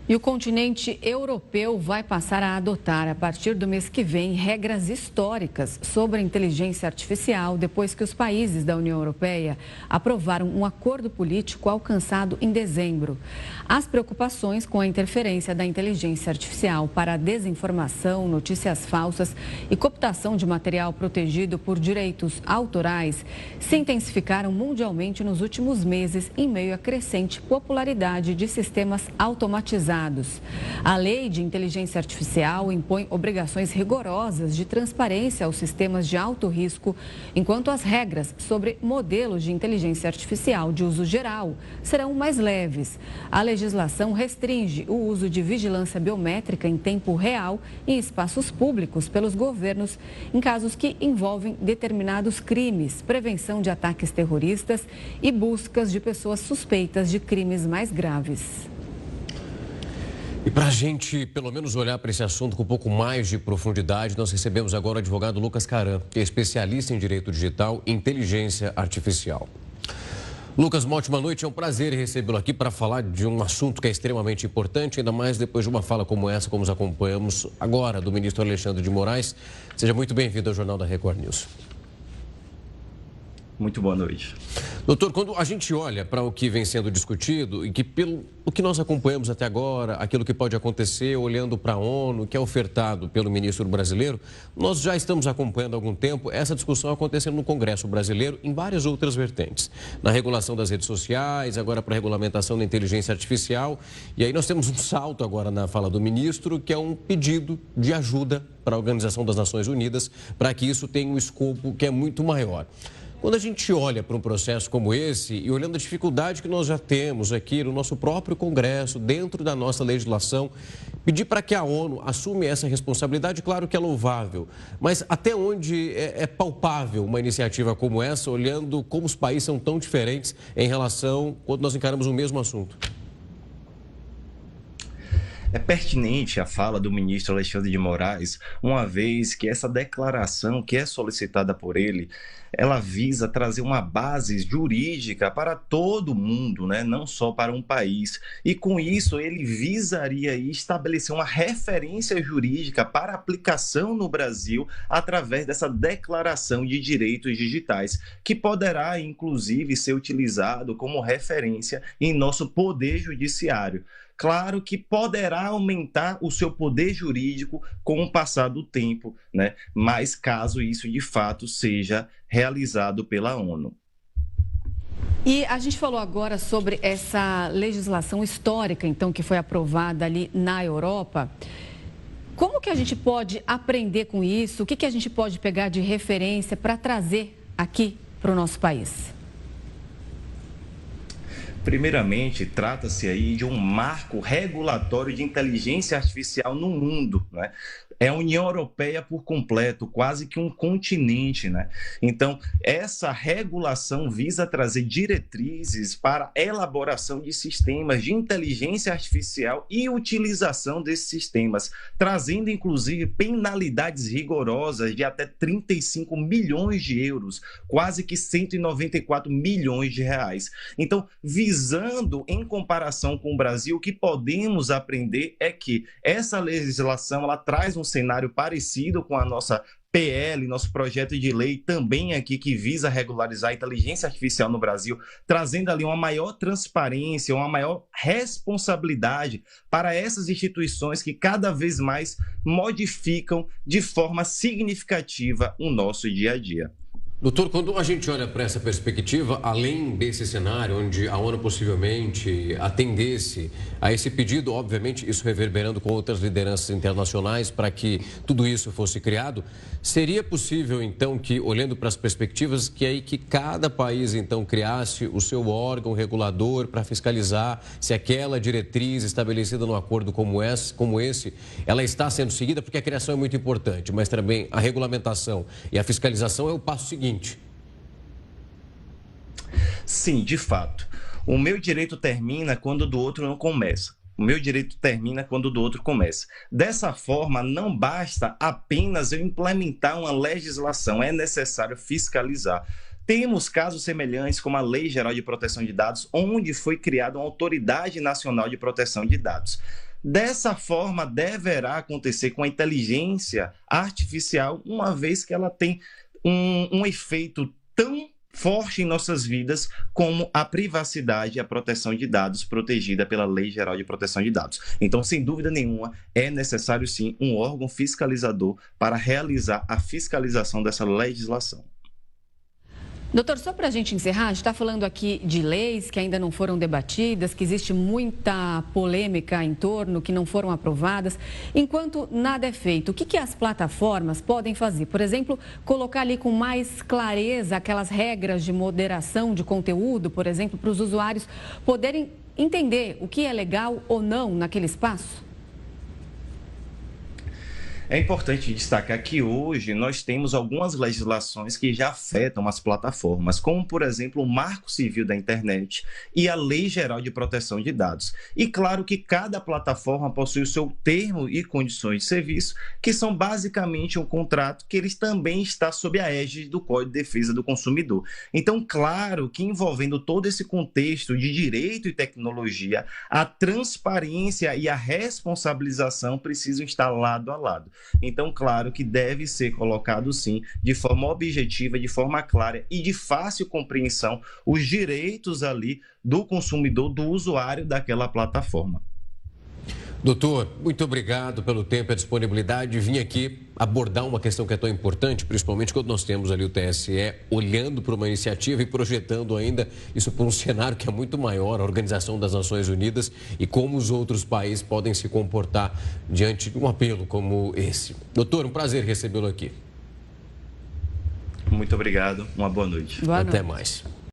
E o continente europeu vai passar a adotar, a partir do mês que vem, regras históricas sobre a inteligência artificial, depois que os países da União Europeia aprovaram um acordo político alcançado em dezembro. As preocupações com a interferência da inteligência artificial para a desinformação, notícias falsas e cooptação de material protegido por direitos autorais se intensificaram mundialmente nos últimos meses, em meio à crescente popularidade de sistemas automatizados. A lei de inteligência artificial impõe obrigações rigorosas de transparência aos sistemas de alto risco, enquanto as regras sobre modelos de inteligência artificial de uso geral serão mais leves. A legislação restringe o uso de vigilância biométrica em tempo real em espaços públicos pelos governos, em casos que envolvem determinados crimes, prevenção de ataques terroristas e buscas de pessoas suspeitas de crimes mais graves. E para a gente, pelo menos, olhar para esse assunto com um pouco mais de profundidade, nós recebemos agora o advogado Lucas Caram, que é especialista em direito digital e inteligência artificial. Lucas, uma ótima noite. É um prazer recebê-lo aqui para falar de um assunto que é extremamente importante, ainda mais depois de uma fala como essa, como nos acompanhamos agora, do ministro Alexandre de Moraes. Seja muito bem-vindo ao Jornal da Record News. Muito boa noite. Doutor, quando a gente olha para o que vem sendo discutido e que pelo o que nós acompanhamos até agora, aquilo que pode acontecer olhando para a ONU, que é ofertado pelo ministro brasileiro, nós já estamos acompanhando há algum tempo essa discussão acontecendo no Congresso brasileiro em várias outras vertentes. Na regulação das redes sociais, agora para a regulamentação da inteligência artificial. E aí nós temos um salto agora na fala do ministro, que é um pedido de ajuda para a Organização das Nações Unidas, para que isso tenha um escopo que é muito maior. Quando a gente olha para um processo como esse e olhando a dificuldade que nós já temos aqui no nosso próprio Congresso, dentro da nossa legislação, pedir para que a ONU assume essa responsabilidade, claro que é louvável, mas até onde é palpável uma iniciativa como essa, olhando como os países são tão diferentes em relação quando nós encaramos o mesmo assunto? É pertinente a fala do ministro Alexandre de Moraes, uma vez que essa declaração que é solicitada por ele, ela visa trazer uma base jurídica para todo mundo, né? Não só para um país. E com isso ele visaria estabelecer uma referência jurídica para aplicação no Brasil através dessa declaração de direitos digitais, que poderá inclusive ser utilizado como referência em nosso poder judiciário. Claro que poderá aumentar o seu poder jurídico com o passar do tempo, né? Mas caso isso de fato seja realizado pela ONU. E a gente falou agora sobre essa legislação histórica, então, que foi aprovada ali na Europa. Como que a gente pode aprender com isso? O que a gente pode pegar de referência para trazer aqui para o nosso país? Primeiramente, trata-se aí de um marco regulatório de inteligência artificial no mundo, né? É a União Europeia por completo, quase que um continente, né? Então, essa regulação visa trazer diretrizes para a elaboração de sistemas de inteligência artificial e utilização desses sistemas, trazendo inclusive penalidades rigorosas de até 35 milhões de euros, quase que 194 milhões de reais. Então, visando em comparação com o Brasil, o que podemos aprender é que essa legislação ela traz um cenário parecido com a nossa PL, nosso projeto de lei também aqui que visa regularizar a inteligência artificial no Brasil, trazendo ali uma maior transparência, uma maior responsabilidade para essas instituições que cada vez mais modificam de forma significativa o nosso dia a dia. Doutor, quando a gente olha para essa perspectiva, além desse cenário onde a ONU possivelmente atendesse a esse pedido, obviamente isso reverberando com outras lideranças internacionais para que tudo isso fosse criado, seria possível então que, olhando para as perspectivas, que cada país então criasse o seu órgão regulador para fiscalizar se aquela diretriz estabelecida no acordo como esse, ela está sendo seguida, porque a criação é muito importante, mas também a regulamentação e a fiscalização é o passo seguinte. Sim, de fato. O meu direito termina quando o do outro não começa. O meu direito termina quando o do outro começa. Dessa forma, não basta apenas eu implementar uma legislação, é necessário fiscalizar. Temos casos semelhantes como a Lei Geral de Proteção de Dados, onde foi criada uma Autoridade Nacional de Proteção de Dados. Dessa forma, deverá acontecer com a inteligência artificial, uma vez que ela tem um efeito tão forte em nossas vidas como a privacidade e a proteção de dados protegida pela Lei Geral de Proteção de Dados. Então, sem dúvida nenhuma, é necessário sim um órgão fiscalizador para realizar a fiscalização dessa legislação. Doutor, só para a gente encerrar, a gente está falando aqui de leis que ainda não foram debatidas, que existe muita polêmica em torno, que não foram aprovadas. Enquanto nada é feito, o que as plataformas podem fazer? Por exemplo, colocar ali com mais clareza aquelas regras de moderação de conteúdo, por exemplo, para os usuários poderem entender o que é legal ou não naquele espaço? É importante destacar que hoje nós temos algumas legislações que já afetam as plataformas, como, por exemplo, o Marco Civil da Internet e a Lei Geral de Proteção de Dados. E claro que cada plataforma possui o seu termo e condições de serviço, que são basicamente um contrato que ele também está sob a égide do Código de Defesa do Consumidor. Então, claro que envolvendo todo esse contexto de direito e tecnologia, a transparência e a responsabilização precisam estar lado a lado. Então, claro que deve ser colocado, sim, de forma objetiva, de forma clara e de fácil compreensão, os direitos ali do consumidor, do usuário daquela plataforma. Doutor, muito obrigado pelo tempo e a disponibilidade. Vim aqui abordar uma questão que é tão importante, principalmente quando nós temos ali o TSE olhando para uma iniciativa e projetando ainda isso para um cenário que é muito maior, a Organização das Nações Unidas, e como os outros países podem se comportar diante de um apelo como esse. Doutor, um prazer recebê-lo aqui. Muito obrigado, uma boa noite. Até mais.